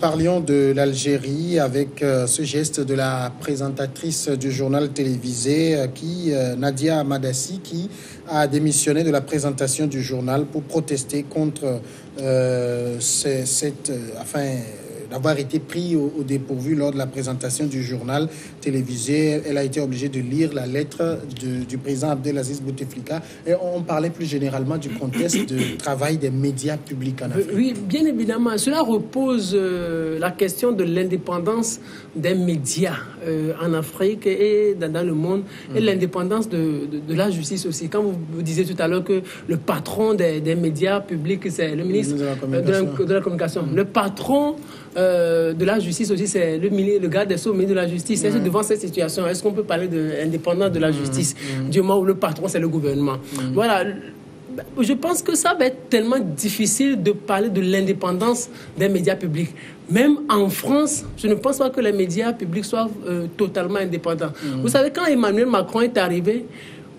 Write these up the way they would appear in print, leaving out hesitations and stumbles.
parlions de l'Algérie avec ce geste de la présentatrice du journal télévisé, Nadia Amadassi, qui a démissionné de la présentation du journal pour protester contre d'avoir été pris au dépourvu lors de la présentation du journal télévisé. Elle a été obligée de lire la lettre du président Abdelaziz Bouteflika. Et on parlait plus généralement du contexte de travail des médias publics en Afrique. Oui, bien évidemment. Cela repose la question de l'indépendance des médias en Afrique et dans le monde, et l'indépendance de la justice aussi. Quand vous disiez tout à l'heure que le patron des médias publics, c'est le ministre de la Communication. Le patron de la justice aussi, c'est le garde des Sceaux, le ministre de la Justice. Est-ce que devant cette situation, est-ce qu'on peut parler d'indépendance de la justice du moment où le patron, c'est le gouvernement? Voilà. Je pense que ça va être tellement difficile de parler de l'indépendance des médias publics. Même en France, je ne pense pas que les médias publics soient totalement indépendants. Vous savez, quand Emmanuel Macron est arrivé,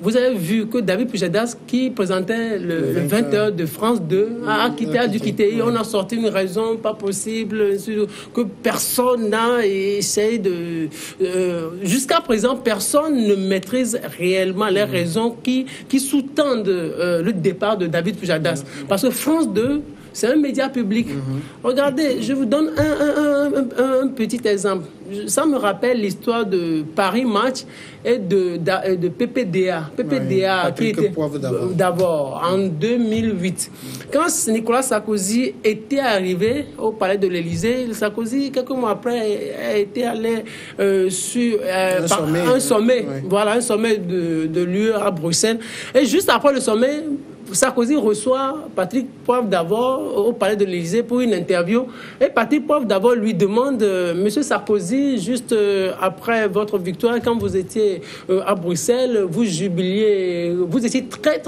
vous avez vu que David Pujadas, qui présentait le 20h de France 2, a dû quitter. Et on a sorti une raison pas possible, que personne n'a essayé de... jusqu'à présent, personne ne maîtrise réellement les raisons qui sous-tendent le départ de David Pujadas. Parce que France 2, c'est un média public. Regardez, je vous donne un petit exemple. Ça me rappelle l'histoire de Paris Match et de PPDA. PPDA qui était d'abord en 2008. Quand Nicolas Sarkozy était arrivé au palais de l'Élysée, Sarkozy, quelques mois après, était allé sur un sommet. Oui. Voilà, un sommet de l'UE à Bruxelles. Et juste après le sommet, Sarkozy reçoit Patrick Poivre d'Arvor au palais de l'Élysée pour une interview. Et Patrick Poivre d'Arvor lui demande, Monsieur Sarkozy, juste après votre victoire, quand vous étiez à Bruxelles, vous jubiliez, vous étiez très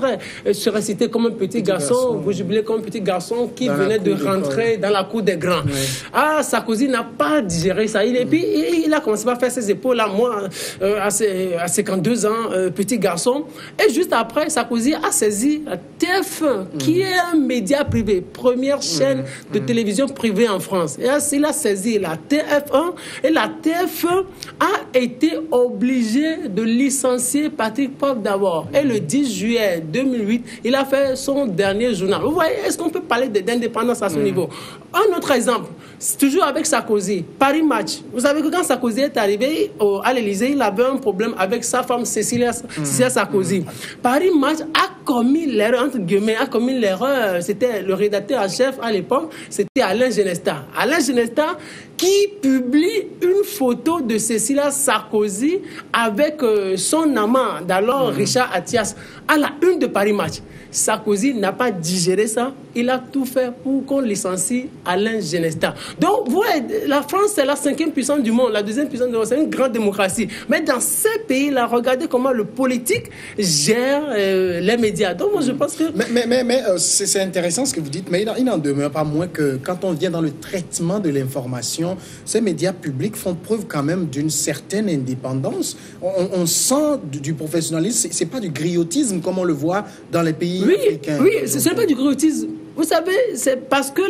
surexcité comme un petit garçon, vous jubiliez comme un petit garçon qui venait de rentrer dans la cour des grands. Oui. Ah, Sarkozy n'a pas digéré ça. Et puis il a commencé à faire ses épaules là, moi, à 52 ans, petit garçon. Et juste après, Sarkozy a saisi la TF1, qui est un média privé, première chaîne de télévision privée en France. Et il a saisi la TF1, et la TF1 a été obligée de licencier Patrick Poivre d'Arvor. Et le 10 juillet 2008, il a fait son dernier journal. Vous voyez, est-ce qu'on peut parler d'indépendance à ce niveau? Un autre exemple, toujours avec Sarkozy, Paris Match. Vous savez que quand Sarkozy est arrivé à l'Élysée, il avait un problème avec sa femme Cécilia Sarkozy. Paris Match a commis l'erreur, entre guillemets, c'était le rédacteur en chef à l'époque, c'était Alain Genesta. Alain Genesta qui publie une photo de Cécilia Sarkozy avec son amant d'alors, Richard Attias, à la une de Paris Match. Sarkozy n'a pas digéré ça. Il a tout fait pour qu'on licencie Alain Genesta. Donc, vous voyez, la France, c'est la 5e puissance du monde, la 2e puissance du monde, c'est une grande démocratie. Mais dans ces pays-là, regardez comment le politique gère les médias. Donc, moi, je pense que... Mais c'est intéressant ce que vous dites, mais il n'en demeure pas moins que quand on vient dans le traitement de l'information, ces médias publics font preuve quand même d'une certaine indépendance. On sent du professionnalisme, c'est pas du griotisme comme on le voit dans les pays africains. Oui, ce n'est pas du griotisme. Vous savez, c'est parce que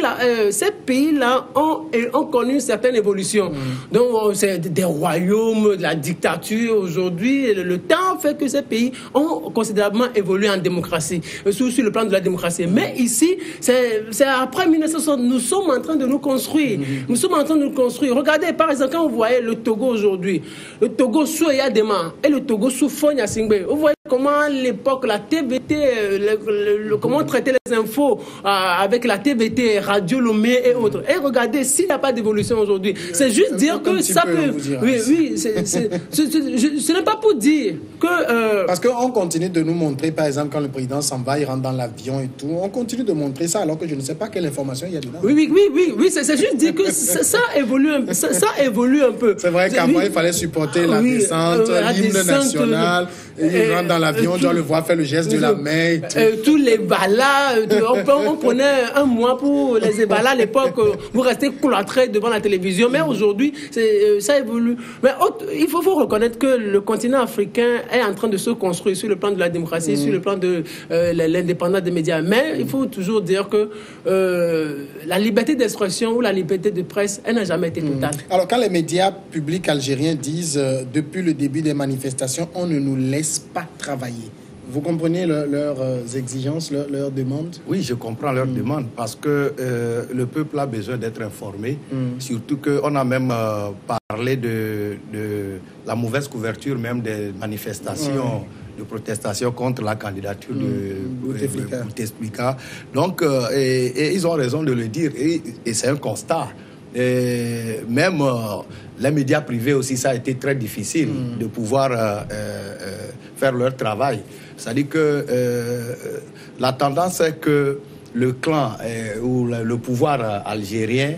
ces pays-là ont connu une certaine évolution. Donc, c'est des royaumes, de la dictature. Aujourd'hui, le temps fait que ces pays ont considérablement évolué en démocratie, sur le plan de la démocratie. Mais ici, c'est après 1960, nous sommes en train de nous construire. Nous sommes en train de nous construire. Regardez, par exemple, quand vous voyez le Togo aujourd'hui, le Togo sous Yadema et le Togo sous Fonya Singbe, vous voyez comment à l'époque, la TVT, comment on traitait les infos avec la TVT, Radio Lomé et autres. Et regardez, s'il n'y a pas d'évolution aujourd'hui, c'est juste dire que ça peut... Oui, ce n'est pas pour dire que... Parce qu'on continue de nous montrer, par exemple, quand le président s'en va, il rentre dans l'avion et tout, on continue de montrer ça alors que je ne sais pas quelle information il y a dedans. Oui, c'est juste dire que ça évolue un peu. Ça évolue un peu. C'est vrai qu'avant, il fallait supporter la descente, l'hymne national, il rentre dans l'avion, on doit le voir faire le geste de la main. Tous les balas, on prenait un mois pour les évaluer. À l'époque, vous restez cloîtrés devant la télévision. Mais aujourd'hui, ça évolue. Mais il faut reconnaître que le continent africain est en train de se construire sur le plan de la démocratie, sur le plan de l'indépendance des médias. Mais il faut toujours dire que la liberté d'expression ou la liberté de presse, elle n'a jamais été totale. Alors, quand les médias publics algériens disent depuis le début des manifestations, on ne nous laisse pas travailler, vous comprenez leurs exigences, leurs demandes? Oui, je comprends leurs demandes parce que le peuple a besoin d'être informé. Surtout qu'on a même parlé de la mauvaise couverture même des manifestations de protestation contre la candidature de Bouteflika. Donc, et ils ont raison de le dire. Et c'est un constat. Et même les médias privés aussi, ça a été très difficile de pouvoir faire leur travail. C'est-à-dire que la tendance est que le clan ou le pouvoir algérien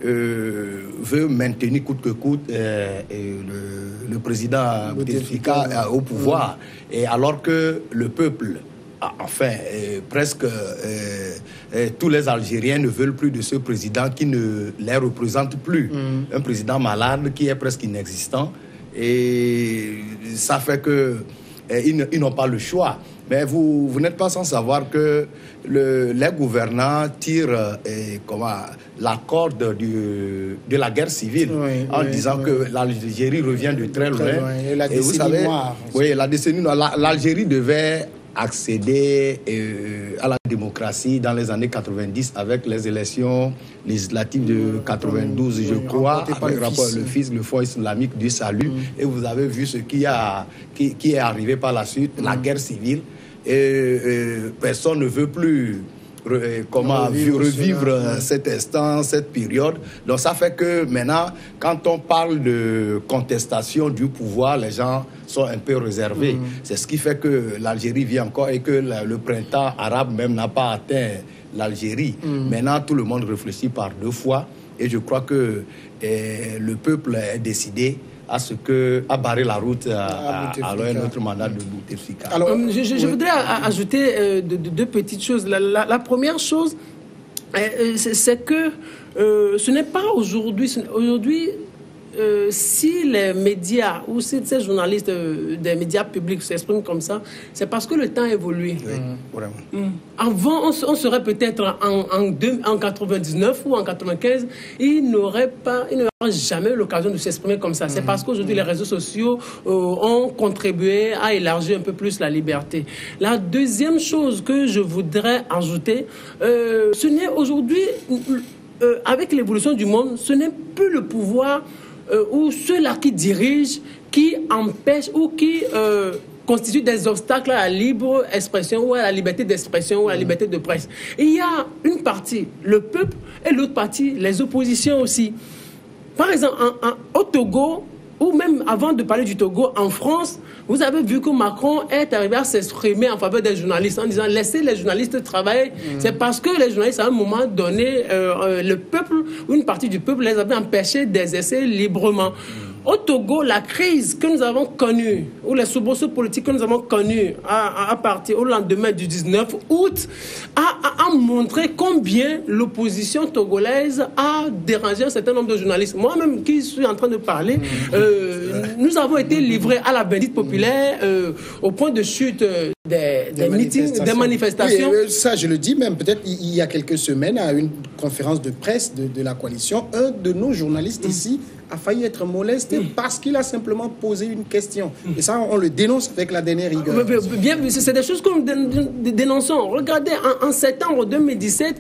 veut maintenir coûte que coûte le président Bouteflika au pouvoir. Et alors que le peuple, enfin, presque tous les Algériens ne veulent plus de ce président qui ne les représente plus. Un président malade qui est presque inexistant. Et ça fait que ils n'ont pas le choix. Mais vous n'êtes pas sans savoir que les gouvernants tirent la corde de la guerre civile en disant que l'Algérie revient de très loin. Et la décennie noire. Oui, la décennie noire. L'Algérie devait accéder à la démocratie dans les années 90 avec les élections législatives de 92, je crois, avec le Fonds islamique du salut. Et vous avez vu ce qui est arrivé par la suite, la guerre civile. Et personne ne veut plus revivre cet instant, cette période. Donc ça fait que maintenant, quand on parle de contestation du pouvoir, les gens sont un peu réservés. C'est ce qui fait que l'Algérie vit encore et que le printemps arabe même n'a pas atteint l'Algérie. Maintenant, tout le monde réfléchit par deux fois et je crois que le peuple est décidé à barrer la route à un autre mandat de Bouteflika. Alors, je voudrais ajouter deux petites choses. La première chose, c'est que ce n'est pas aujourd'hui... si les médias ou si ces journalistes des médias publics s'expriment comme ça, c'est parce que le temps a évolué. Oui, vraiment. Avant, on serait peut-être en 99 ou en 95, ils n'auraient jamais eu l'occasion de s'exprimer comme ça. C'est parce qu'aujourd'hui, les réseaux sociaux ont contribué à élargir un peu plus la liberté. La deuxième chose que je voudrais ajouter, ce n'est aujourd'hui, avec l'évolution du monde, ce n'est plus le pouvoir ou ceux-là qui dirigent, qui empêchent ou qui constituent des obstacles à la libre expression ou à la liberté d'expression ou à la liberté de presse. Et il y a une partie, le peuple, et l'autre partie, les oppositions aussi. Par exemple, au Togo, ou même avant de parler du Togo, en France, vous avez vu que Macron est arrivé à s'exprimer en faveur des journalistes en disant laissez les journalistes travailler. C'est parce que les journalistes, à un moment donné, le peuple, ou une partie du peuple, les avait empêchés d'exercer librement. Au Togo, la crise que nous avons connue, ou les soubresauts politiques que nous avons connus à partir au lendemain du 19 août, a montré combien l'opposition togolaise a dérangé un certain nombre de journalistes. Moi-même, qui suis en train de parler, nous avons été livrés à la bendite populaire au point de chute des meetings, des manifestations. Oui, ça, je le dis même, peut-être il y a quelques semaines, à une conférence de presse de la coalition, un de nos journalistes ici a failli être molesté parce qu'il a simplement posé une question. Et ça, on le dénonce avec la dernière rigueur. Bien, c'est des choses que nous dénonçons. Regardez, en septembre 2017,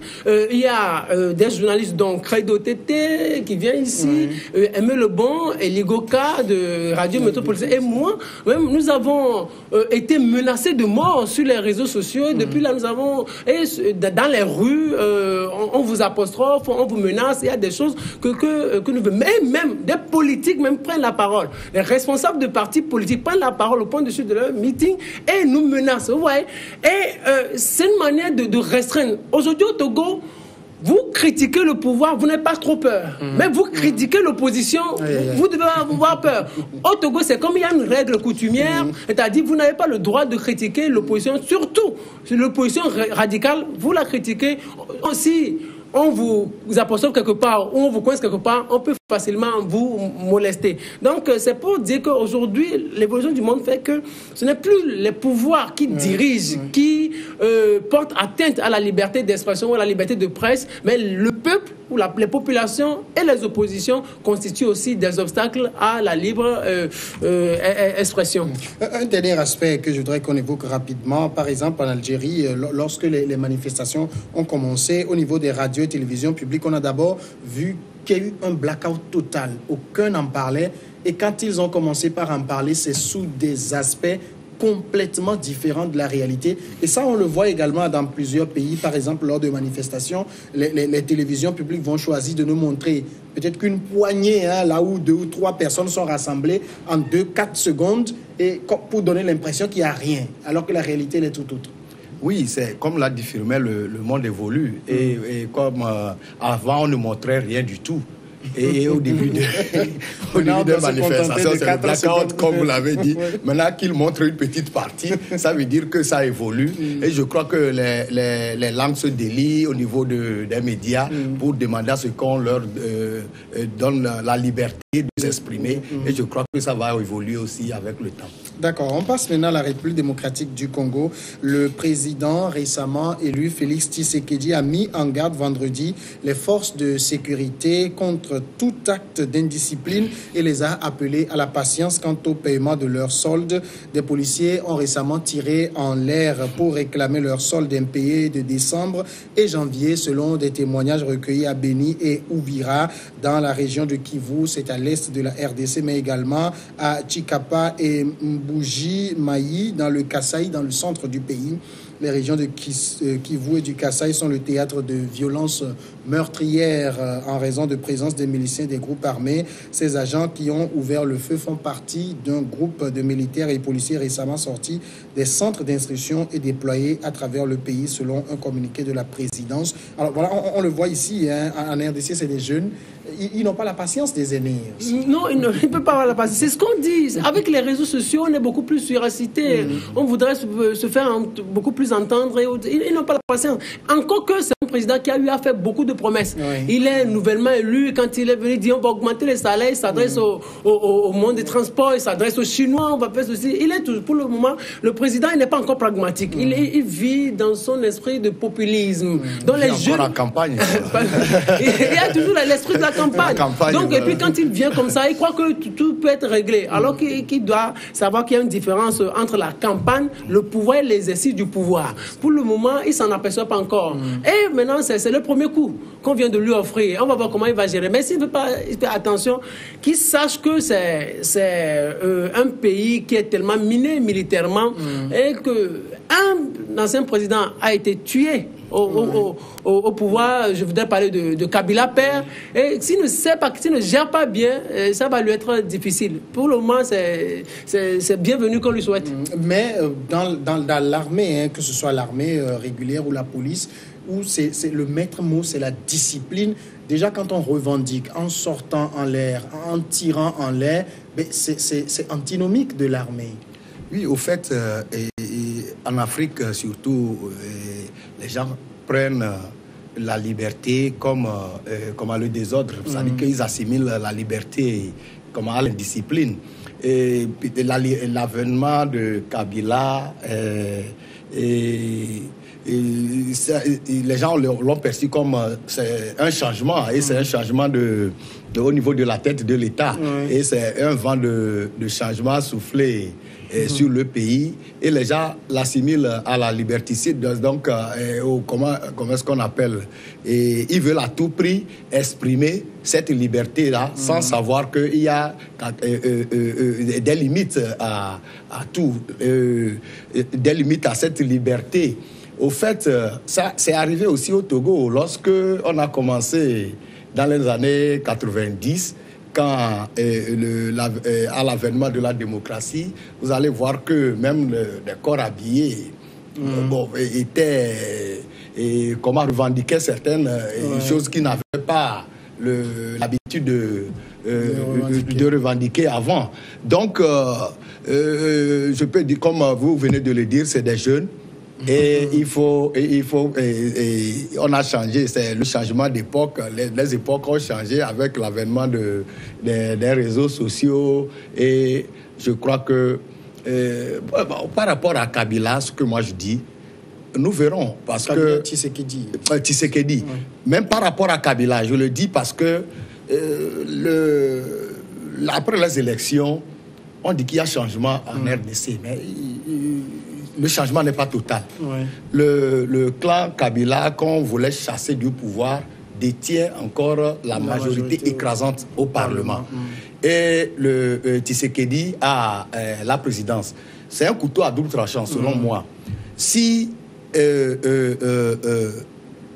il y a des journalistes dont Credo Tété qui vient ici, Aimé Lebon et Ligoka de Radio Métropolitaine. Et moi, même, nous avons été menacés de mort sur les réseaux sociaux. Et depuis là, nous avons... Et dans les rues, on vous apostrophe, on vous menace. Il y a des choses que nous veut. Mais même des politiques même prennent la parole. Les responsables de partis politiques prennent la parole au point de chute de leur meeting et nous menacent. Vous voyez? Et c'est une manière de restreindre. Aujourd'hui au Togo, vous critiquez le pouvoir, vous n'avez pas trop peur. Mais vous critiquez l'opposition, vous devez avoir peur. Au Togo, c'est comme il y a une règle coutumière, c'est-à-dire vous n'avez pas le droit de critiquer l'opposition, surtout l'opposition radicale, vous la critiquez aussi. On vous apostrophe quelque part, ou on vous coince quelque part, on peut facilement vous molester. Donc, c'est pour dire qu'aujourd'hui, l'évolution du monde fait que ce n'est plus les pouvoirs qui dirigent, qui portent atteinte à la liberté d'expression ou à la liberté de presse, mais le peuple ou les populations et les oppositions constituent aussi des obstacles à la libre expression. Un dernier aspect que je voudrais qu'on évoque rapidement, par exemple en Algérie, lorsque les manifestations ont commencé au niveau des radios et télévisions publiques, on a d'abord vu qu'il y a eu un blackout total. Aucun n'en parlait. Et quand ils ont commencé par en parler, c'est sous des aspects complètement différents de la réalité. Et ça, on le voit également dans plusieurs pays. Par exemple, lors de manifestations, les télévisions publiques vont choisir de nous montrer peut-être qu'une poignée, là où 2 ou 3 personnes sont rassemblées en 2-4 secondes, et pour donner l'impression qu'il n'y a rien, alors que la réalité elle est tout autre. Oui, c'est comme l'a dit Firmin, le monde évolue. Et comme avant, on ne montrait rien du tout. Et au début de manifestation, c'est le blackout, comme vous l'avez dit. Maintenant qu'il montre une petite partie, ça veut dire que ça évolue. Et je crois que les langues se délient au niveau des médias pour demander à ce qu'on leur donne la liberté de s'exprimer. Et je crois que ça va évoluer aussi avec le temps. D'accord, on passe maintenant à la République démocratique du Congo. Le président récemment élu, Félix Tshisekedi, a mis en garde vendredi les forces de sécurité contre tout acte d'indiscipline et les a appelés à la patience quant au paiement de leurs soldes. Des policiers ont récemment tiré en l'air pour réclamer leurs soldes impayés de décembre et janvier, selon des témoignages recueillis à Beni et Uvira, dans la région de Kivu, c'est à l'est de la RDC, mais également à Chikapa et Mbouji Mayi, dans le Kasaï, dans le centre du pays. Les régions de Kivu et du Kasaï sont le théâtre de violences meurtrières en raison de présence des miliciens des groupes armés. Ces agents qui ont ouvert le feu font partie d'un groupe de militaires et policiers récemment sortis des centres d'instruction et déployés à travers le pays, selon un communiqué de la présidence. Alors voilà, on le voit ici, en RDC, c'est des jeunes. Ils n'ont pas la patience des aînés. Non, ils ne peuvent pas avoir la patience. C'est ce qu'on dit. Avec les réseaux sociaux, on est beaucoup plus suracité. On voudrait se faire beaucoup plus entendre. Ils n'ont pas la patience. Encore que c'est un président qui a eu à faire beaucoup de promesses. Oui. Il est nouvellement élu. Quand il est venu dire on va augmenter les salaires, il s'adresse au monde des transports, il s'adresse aux Chinois, on va faire ceci. Il est pour le moment, le président, il n'est pas encore pragmatique. Il vit dans son esprit de populisme. Donc les jeunes en campagne. Il y a toujours l'esprit de la campagne. Donc, et puis quand il vient comme ça, il croit que tout peut être réglé. Alors qu'il doit savoir qu'il y a une différence entre la campagne, le pouvoir et l'exercice du pouvoir. Pour le moment, il ne s'en aperçoit pas encore. Et maintenant, c'est le premier coup qu'on vient de lui offrir. On va voir comment il va gérer. Mais s'il ne veut pas faire attention, qu'il sache que c'est un pays qui est tellement miné militairement et qu'un ancien président a été tué au pouvoir. Je voudrais parler de Kabila père. Et s'il ne sait pas, s'il ne gère pas bien, ça va lui être difficile. Pour le moment, c'est bienvenu qu'on lui souhaite. Mais dans l'armée, que ce soit l'armée régulière ou la police, où c'est le maître mot, c'est la discipline. Déjà, quand on revendique en sortant en l'air, en tirant en l'air, c'est antinomique de l'armée. Oui, au fait, en Afrique surtout, les gens prennent la liberté comme le désordre. C'est-à-dire qu'ils assimilent la liberté comme à l'indiscipline. Et l'avènement de Kabila, les gens l'ont perçu comme c'est un changement, et c'est un changement au niveau de la tête de l'État. Et c'est un vent de changement soufflé sur le pays, et les gens l'assimilent à la liberticide, donc comment est-ce qu'on appelle, et ils veulent à tout prix exprimer cette liberté-là sans savoir qu'il y a des limites à tout, des limites à cette liberté. Au fait, ça c'est arrivé aussi au Togo lorsque on a commencé dans les années 90. Quand à l'avènement de la démocratie, vous allez voir que même les corps habillés bon, comment revendiquer certaines choses qu'ils n'avaient pas l'habitude de revendiquer avant. Donc, je peux dire, comme vous venez de le dire, c'est des jeunes. Et on a changé, c'est le changement d'époque. Les époques ont changé avec l'avènement des réseaux sociaux. Et je crois que par rapport à Kabila, ce que moi je dis, nous verrons. Parce Kabila, que Tshisekedi. Même par rapport à Kabila, je le dis parce que après les élections, on dit qu'il y a changement en RDC, mais le changement n'est pas total. Ouais. Le clan Kabila, qu'on voulait chasser du pouvoir, détient encore la majorité écrasante au Parlement. Et le Tshisekedi a la présidence. C'est un couteau à double tranchant, selon moi. Si,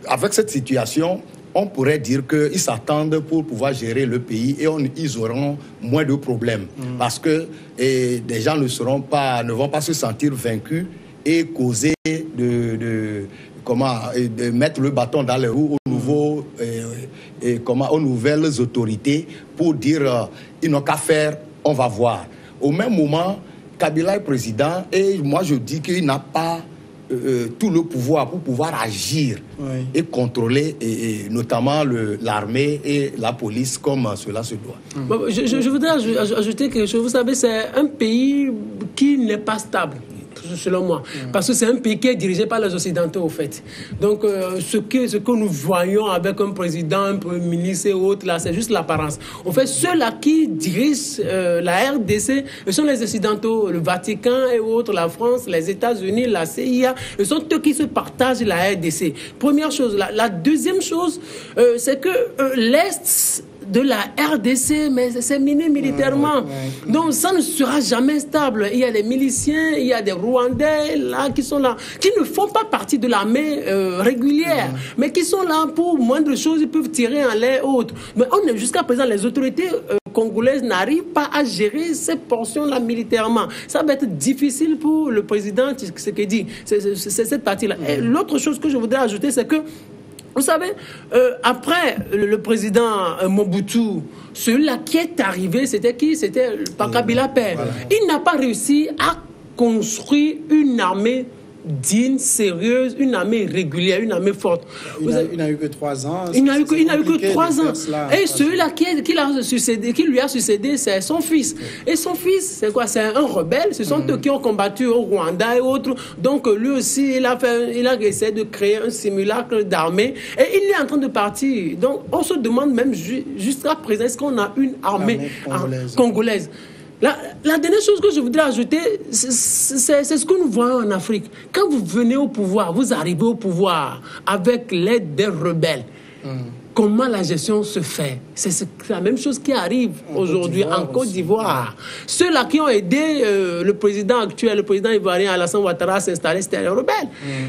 avec cette situation, on pourrait dire qu'ils s'attendent pour pouvoir gérer le pays et ils auront moins de problèmes. Parce que des gens ne vont pas se sentir vaincus et causer de mettre le bâton dans les roues aux nouvelles autorités pour dire ils n'ont qu'à faire, on va voir. Au même moment, Kabila est président et moi je dis qu'il n'a pas tout le pouvoir pour pouvoir agir et contrôler et notamment l'armée et la police comme cela se doit. Bon, je voudrais ajouter quelque chose. Vous savez, c'est un pays qui n'est pas stable, selon moi. Parce que c'est un pays qui est dirigé par les Occidentaux, au fait. Donc, ce que nous voyons avec un président, un premier ministre et autres, là, c'est juste l'apparence. En fait, ceux-là qui dirigent la RDC, ce sont les Occidentaux, le Vatican et autres, la France, les États-Unis, la CIA, ce sont eux qui se partagent la RDC. Première chose. La deuxième chose, c'est que l'Est de la RDC, mais c'est miné militairement. Donc ça ne sera jamais stable. Il y a des miliciens, il y a des Rwandais là qui sont là, qui ne font pas partie de l'armée régulière, mais qui sont là pour moindre chose, ils peuvent tirer en l'air autres. Mais jusqu'à présent, les autorités congolaises n'arrivent pas à gérer ces portions-là militairement. Ça va être difficile pour le président Tshisekedi. C'est cette partie-là. Et l'autre chose que je voudrais ajouter, c'est que vous savez, après le président Mobutu, celui-là qui est arrivé, c'était qui? C'était Kabila père. Voilà. Il n'a pas réussi à construire une armée digne, sérieuse, une armée régulière, une armée forte. Il n'a eu que 3 ans. Il n'a eu que 3 ans. Et celui-là qui lui a succédé, c'est son fils. Et son fils, c'est quoi? C'est un rebelle. Ce sont eux qui ont combattu au Rwanda et autres. Donc lui aussi, il a essayé de créer un simulacre d'armée. Et il est en train de partir. Donc on se demande même jusqu'à présent, est-ce qu'on a une armée congolaise? La dernière chose que je voudrais ajouter, c'est ce que nous voyons en Afrique. Quand vous venez au pouvoir, vous arrivez au pouvoir avec l'aide des rebelles. Comment la gestion se fait? C'est la même chose qui arrive aujourd'hui en Côte d'Ivoire. Ceux-là qui ont aidé le président actuel, le président ivoirien Alassane Ouattara à s'installer, c'était les rebelles.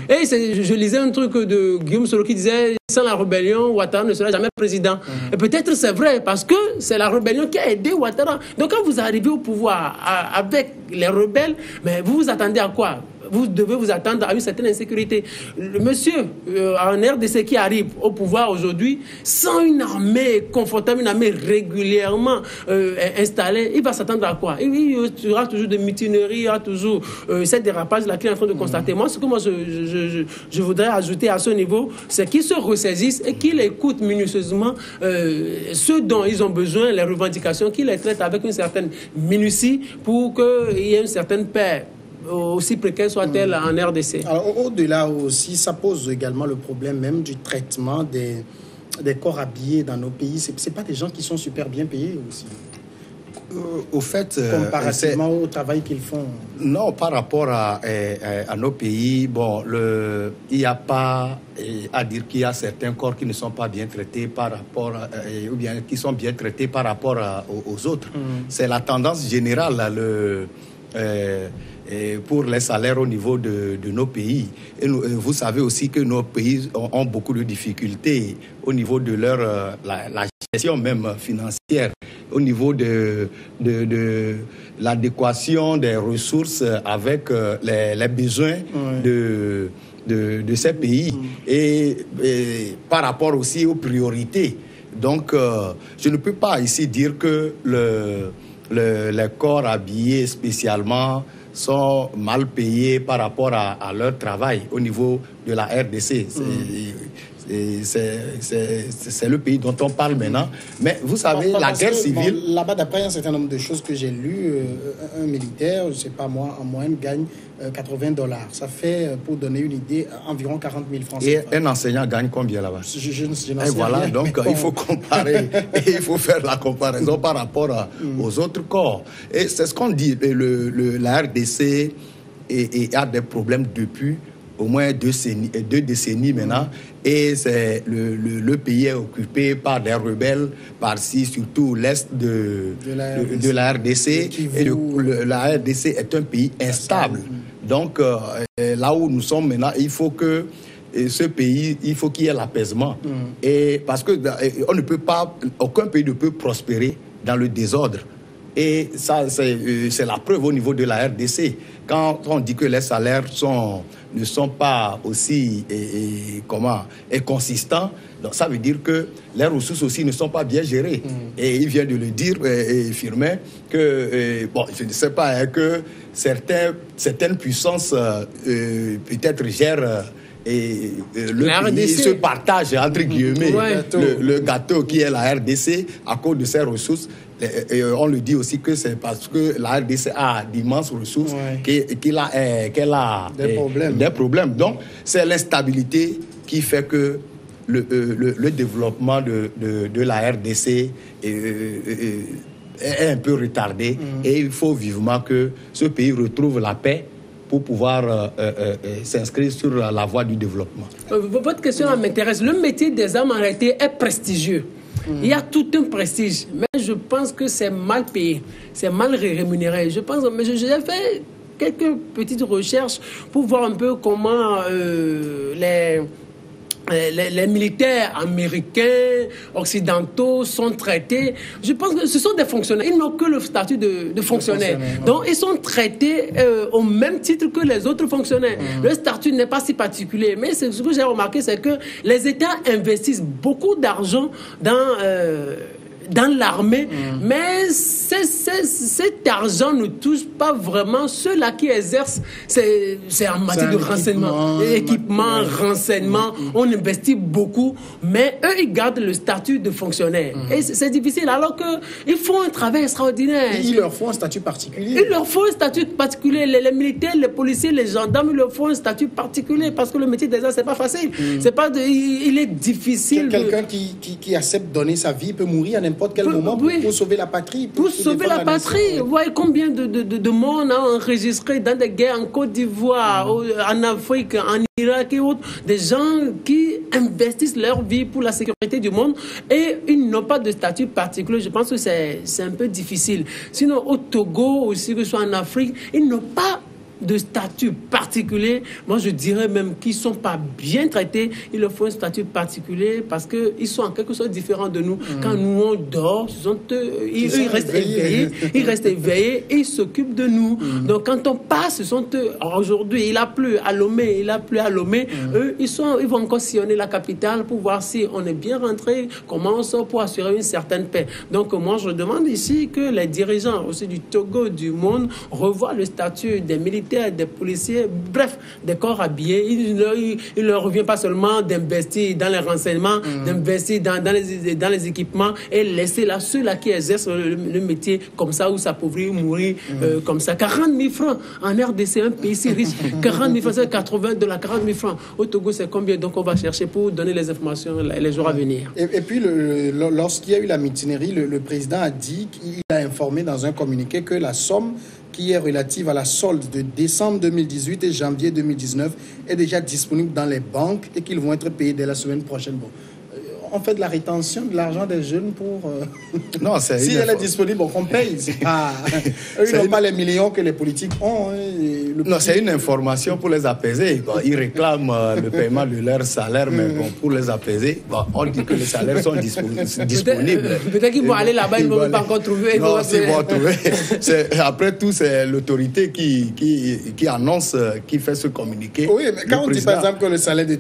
Et je lisais un truc de Guillaume Soro qui disait sans la rébellion, Ouattara ne sera jamais président. Et peut-être c'est vrai parce que c'est la rébellion qui a aidé Ouattara. Donc quand vous arrivez au pouvoir avec les rebelles, mais vous vous attendez à quoi? Vous devez vous attendre à une certaine insécurité. Le monsieur en RDC qui arrive au pouvoir aujourd'hui, sans une armée confortable, une armée régulièrement installée, il va s'attendre à quoi? Il y aura toujours des mutineries, il y aura toujours ces dérapages-là qu'il est en train de constater. Moi, ce que je voudrais ajouter à ce niveau, c'est qu'ils se ressaisissent et qu'ils écoutent minutieusement ce dont ils ont besoin, les revendications, qu'ils les traitent avec une certaine minutie pour qu'il y ait une certaine paix, aussi précaire soit-elle en RDC. Alors, au-delà aussi, ça pose également le problème même du traitement des corps habillés dans nos pays. C'est pas des gens qui sont super bien payés aussi. Au fait, comparativement au travail qu'ils font. Non, par rapport à nos pays, bon, il n'y a pas à dire qu'il y a certains corps qui ne sont pas bien traités par rapport ou bien qui sont bien traités par rapport aux autres. C'est la tendance générale. pour les salaires au niveau de nos pays. Et vous savez aussi que nos pays ont beaucoup de difficultés au niveau de la gestion même financière, au niveau de l'adéquation des ressources avec les besoins de ces pays et par rapport aussi aux priorités. Donc, je ne peux pas ici dire que les corps habillés spécialement sont mal payés par rapport à leur travail au niveau de la RDC. C'est le pays dont on parle maintenant. Mais vous savez, la guerre civile... Là-bas, d'après un certain nombre de choses que j'ai lues, un militaire, je ne sais pas moi, en moyenne gagne $80. Ça fait, pour donner une idée, environ 40 000 francs. Et un enseignant gagne combien là-bas? Je n'en sais et voilà, rien. donc il faut comparer. Et il faut faire la comparaison par rapport aux autres corps. Et c'est ce qu'on dit. La RDC a des problèmes depuis au moins 2 décennies maintenant, et le pays est occupé par des rebelles, par-ci, surtout l'est de la RDC, et la RDC est un pays instable. Donc, là où nous sommes maintenant, il faut que ce pays, il faut qu'il y ait l'apaisement. Et parce que aucun pays ne peut prospérer dans le désordre. Et ça, c'est la preuve au niveau de la RDC. Quand on dit que les salaires ne sont pas aussi consistants, donc ça veut dire que les ressources aussi ne sont pas bien gérées. Et il vient de le dire, Firmin, que, je ne sais pas, que certaines puissances peut-être gèrent... le pays se partage, entre guillemets, le gâteau qui est la RDC à cause de ses ressources. Et on le dit aussi que c'est parce que la RDC a d'immenses ressources qu'elle a des problèmes. Donc, c'est l'instabilité qui fait que le développement de la RDC est un peu retardé. Et il faut vivement que ce pays retrouve la paix pour pouvoir s'inscrire sur la voie du développement. Votre question m'intéresse. Le métier des hommes arrêtés est prestigieux. Il y a tout un prestige, mais je pense que c'est mal payé, c'est mal rémunéré. Je pense, mais j'ai fait quelques petites recherches pour voir un peu comment les militaires américains, occidentaux sont traités. Je pense que ce sont des fonctionnaires. Ils n'ont que le statut de fonctionnaire. Donc, ils sont traités au même titre que les autres fonctionnaires. Le statut n'est pas si particulier. Mais ce que j'ai remarqué, c'est que les États investissent beaucoup d'argent dans l'armée, mais cet argent ne touche pas vraiment ceux-là qui exercent. C'est en matière de renseignement, équipement, renseignement. On investit beaucoup, mais eux, ils gardent le statut de fonctionnaire. Et c'est difficile, alors qu'ils font un travail extraordinaire. Et ils leur font un statut particulier. Ils leur font un statut particulier. Les militaires, les policiers, les gendarmes, ils leur font un statut particulier, parce que le métier des armes, c'est pas facile. Il est difficile. Quelqu'un qui accepte de donner sa vie peut mourir à n'importe quel moment pour sauver la patrie. Pour sauver la patrie. Vous voyez combien de monde a enregistré dans des guerres en Côte d'Ivoire, en Afrique, en Irak et autres. Des gens qui investissent leur vie pour la sécurité du monde et ils n'ont pas de statut particulier. Je pense que c'est un peu difficile. Sinon, au Togo, aussi que ce soit en Afrique, ils n'ont pas de statut particulier. Moi, je dirais même qu'ils ne sont pas bien traités. Il leur faut un statut particulier parce qu'ils sont en quelque sorte différents de nous. Quand nous, on dort, ils restent éveillés. Ils restent éveillés et ils s'occupent de nous. Donc, quand on passe, ce sont eux. Aujourd'hui, il a plu à Lomé, eux, ils vont encore sillonner la capitale pour voir si on est bien rentré, comment on sort pour assurer une certaine paix. Donc, moi, je demande ici que les dirigeants aussi du Togo, du monde, revoient le statut des militaires, des policiers, bref, des corps habillés. Il ne leur revient pas seulement d'investir dans les renseignements, d'investir dans les équipements et laisser là ceux-là qui exercent le métier comme ça ou s'appauvrir, mourir comme ça. 40 000 francs en RDC, un pays si riche. 40 000 francs, c'est $80. 40 000 francs. Au Togo, c'est combien? Donc, on va chercher pour donner les informations les jours à venir. Et puis, lorsqu'il y a eu la mutinerie, le président a dit qu'il a informé dans un communiqué que la somme qui est relative à la solde de décembre 2018 et janvier 2019 est déjà disponible dans les banques et qu'ils vont être payés dès la semaine prochaine. Bon, on fait de la rétention de l'argent des jeunes pour... Non, c'est... Si elle est disponible, on paye. C'est pas... Eux, ils n'ont pas les millions que les politiques ont. Non, c'est une information pour les apaiser. Bon, ils réclament le paiement de leur salaire, mais bon, pour les apaiser, bon, on dit que les salaires sont disponibles. Peut-être qu'ils vont aller là-bas, ils ne vont pas encore trouver. Non, s'ils vont trouver. Après tout, c'est l'autorité qui annonce, qui fait ce communiqué. Oui, mais quand on dit par exemple que le salaire de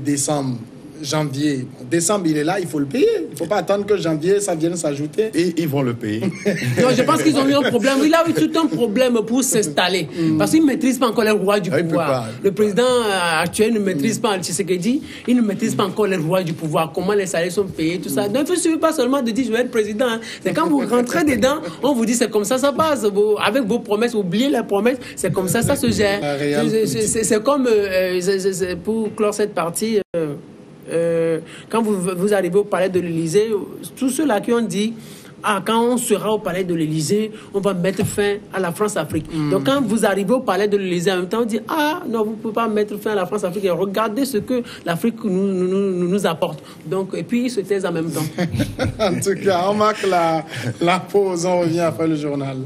janvier, décembre, il est là, il faut le payer. Il ne faut pas attendre que janvier, ça vienne s'ajouter. Et ils vont le payer. Non, je pense qu'ils ont eu un problème. Il a eu tout un problème pour s'installer. Parce qu'ils ne maîtrisent pas encore les rois du pouvoir. Le président actuel ne maîtrise pas Tshisekedi. Il ne maîtrise pas encore les rois du pouvoir. Comment les salaires sont payés, tout ça. Donc, il ne suffit pas seulement de dire je vais être président. C'est quand vous rentrez dedans, on vous dit c'est comme ça passe. Avec vos promesses, oubliez les promesses. C'est comme ça se gère. C'est comme, pour clore cette partie... quand vous arrivez au palais de l'Élysée, tous ceux-là qui ont dit quand on sera au palais de l'Élysée, on va mettre fin à la France-Afrique. Donc quand vous arrivez au palais de l'Élysée, en même temps on dit non, vous ne pouvez pas mettre fin à la France-Afrique. Regardez ce que l'Afrique nous apporte. Donc, et puis ils se taisent en même temps. En tout cas, on marque la pause, on revient après le journal.